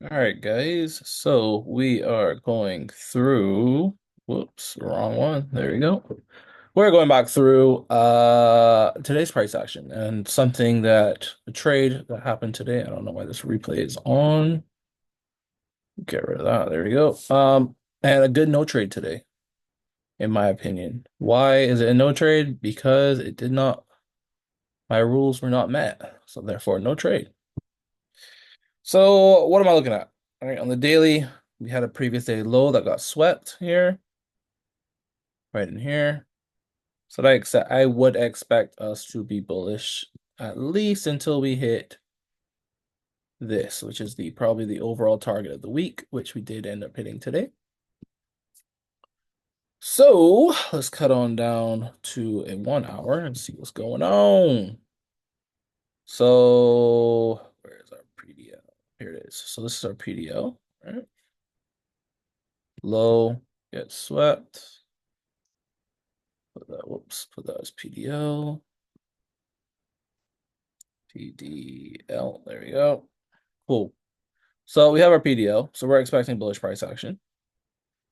All right, guys. So we are going through, whoops, wrong one. There we go. We're going back through today's price action and something that a trade that happened today. I don't know why this replay is on. Get rid of that. There we go. And a good no trade today, in my opinion. Why is it a no trade? Because it did not, my rules were not met. So therefore, no trade. So what am I looking at? All right, on the daily, we had a previous day low that got swept here, right in here. So I would expect us to be bullish at least until we hit this, which is the probably the overall target of the week, which we did end up hitting today. So let's cut on down to a 1 hour and see what's going on. So where's our PDL? Here it is. So this is our PDL, right? Low, get swept. Put that, whoops, put that as PDL. PDL, there we go. Cool. So we have our PDL. So we're expecting bullish price action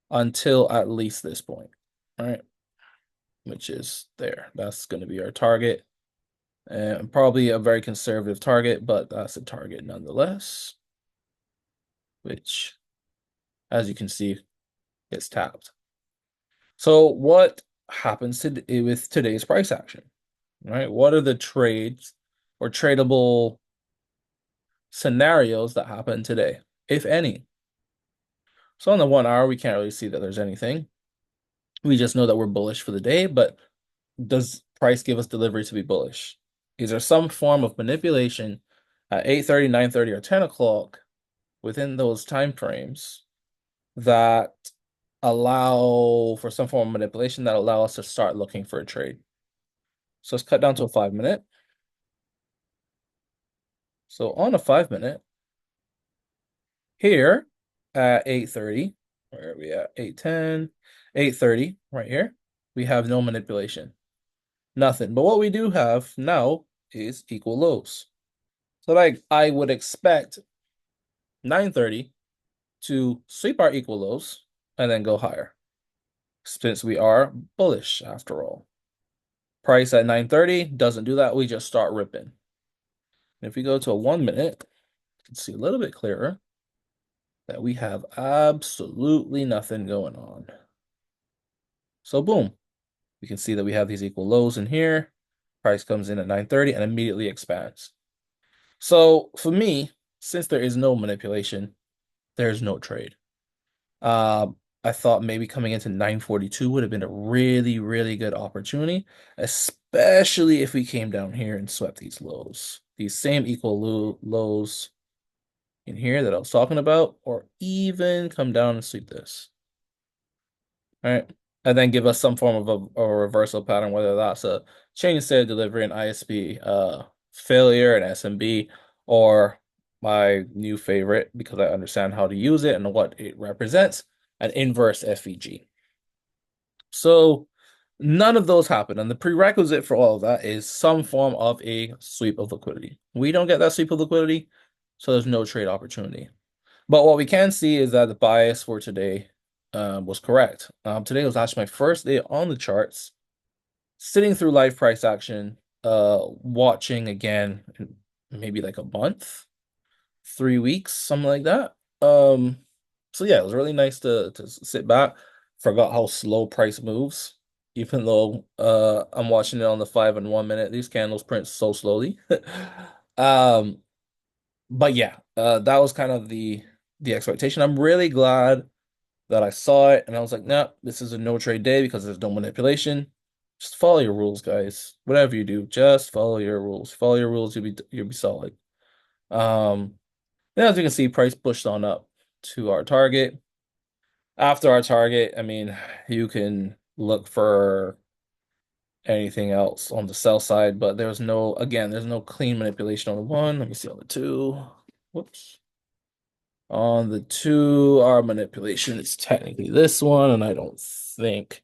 until at least this point, right? Which is there. That's going to be our target. And probably a very conservative target, but that's a target nonetheless, which, as you can see, gets tapped. So what happens with today's price action, right? What are the trades or tradable scenarios that happen today, if any? So on the 1 hour, we can't really see that there's anything. We just know that we're bullish for the day, but does price give us delivery to be bullish? Is there some form of manipulation at 8:30, 9:30, or 10 o'clock within those time frames that allow for some form of manipulation that allow us to start looking for a trade? So let's cut down to a 5 minute. So on a 5 minute, here at 8:30, where are we at? 8:10, 8:30, right here, we have no manipulation. Nothing. But what we do have now is equal lows. So like I would expect 9:30 to sweep our equal lows and then go higher, since we are bullish after all. Price at 9:30 doesn't do that. We just start ripping. If we go to a 1 minute, you can see a little bit clearer that we have absolutely nothing going on. So boom, we can see that we have these equal lows in here. Price comes in at 9:30 and immediately expands. So for me, since there is no manipulation, there's no trade. I thought maybe coming into 942 would have been a really, really good opportunity, especially if we came down here and swept these lows, these same equal lows in here that I was talking about, or even come down and sweep this. All right. And then give us some form of a reversal pattern, whether that's a change in state of delivery, an ISB failure, an SMB, or my new favorite, because I understand how to use it and what it represents, an inverse FEG. So none of those happen. And the prerequisite for all of that is some form of a sweep of liquidity. We don't get that sweep of liquidity, so there's no trade opportunity. But what we can see is that the bias for today was correct. Today was actually my first day on the charts, sitting through live price action, watching again maybe like a month, 3 weeks, something like that. So yeah, it was really nice to sit back. Forgot how slow price moves, even though I'm watching it on the 5 and 1 minute. These candles print so slowly. Um, but yeah, that was kind of the expectation. I'm really glad that I saw it and I was like, nah, this is a no trade day because there's no manipulation. Just follow your rules, guys. Whatever you do, just follow your rules. Follow your rules, you'll be solid. Um, then as you can see, price pushed on up to our target. After our target, I mean, you can look for anything else on the sell side, but there's no clean manipulation on the one. Let me see on the two. Whoops. On the two, our manipulation is technically this one, and I don't think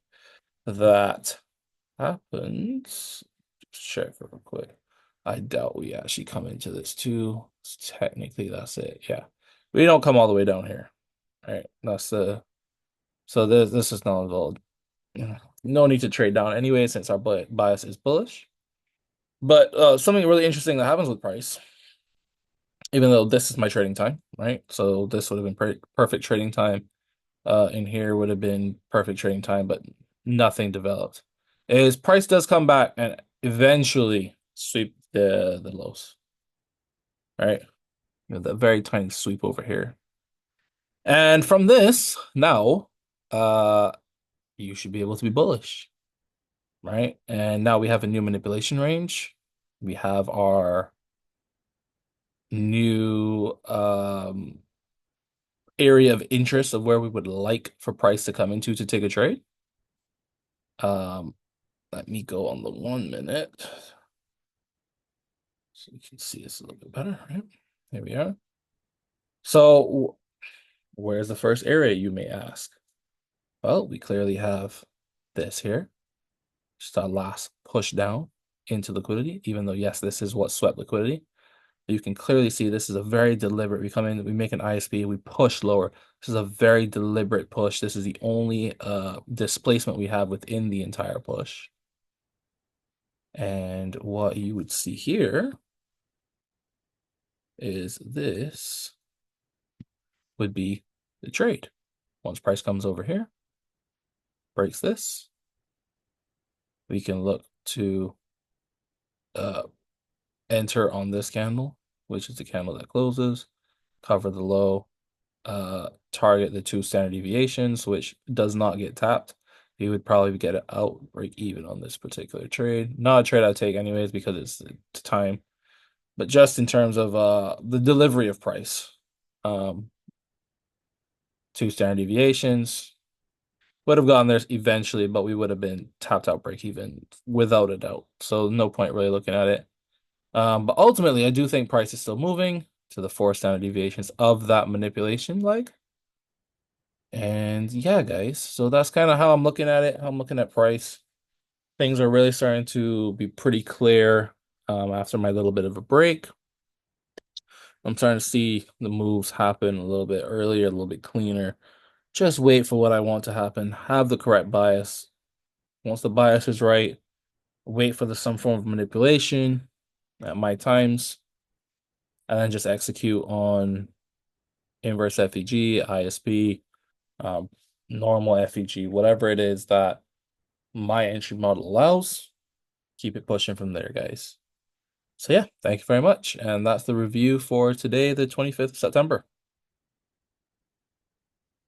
that happens. Just check real quick. I doubt we actually come into this too. Technically, that's it. Yeah. We don't come all the way down here. All right, that's the so this is null and void. No need to trade down anyway since our bias is bullish. But something really interesting that happens with price, even though this is my trading time, right? So this would have been perfect trading time. In here would have been perfect trading time, but nothing developed. Is price does come back and eventually sweep the lows, right? The very tiny sweep over here. And from this, now, you should be able to be bullish, right? And now we have a new manipulation range. We have our new area of interest of where we would like for price to come into to take a trade. Let me go on the 1 minute so you can see this a little bit better, right? Here we are. So where's the first area, you may ask? Well, we clearly have this here. Just a last push down into liquidity, even though, yes, this is what swept liquidity. You can clearly see this is a very deliberate. We come in, we make an ISP, we push lower. This is a very deliberate push. This is the only displacement we have within the entire push. And what you would see here is this would be the trade. Once price comes over here, breaks this, we can look to enter on this candle, which is the candle that closes, cover the low, target the 2 standard deviations, which does not get tapped. You would probably get it out, break even on this particular trade. Not a trade I'd take anyways because it's time, but just in terms of the delivery of price. 2 standard deviations would have gotten there eventually, but we would have been tapped out break even without a doubt. So no point really looking at it. But ultimately, I do think price is still moving to the 4 standard deviations of that manipulation leg. And yeah, guys, so that's kind of how I'm looking at it. I'm looking at price. Things are really starting to be pretty clear after my little bit of a break. I'm starting to see the moves happen a little bit earlier, a little bit cleaner. Just wait for what I want to happen. Have the correct bias. Once the bias is right, wait for some form of manipulation at my times, and then just execute on inverse FEG, ISP, normal FEG, whatever it is that my entry model allows. Keep it pushing from there, guys. So yeah, thank you very much. And that's the review for today, the 25th of September.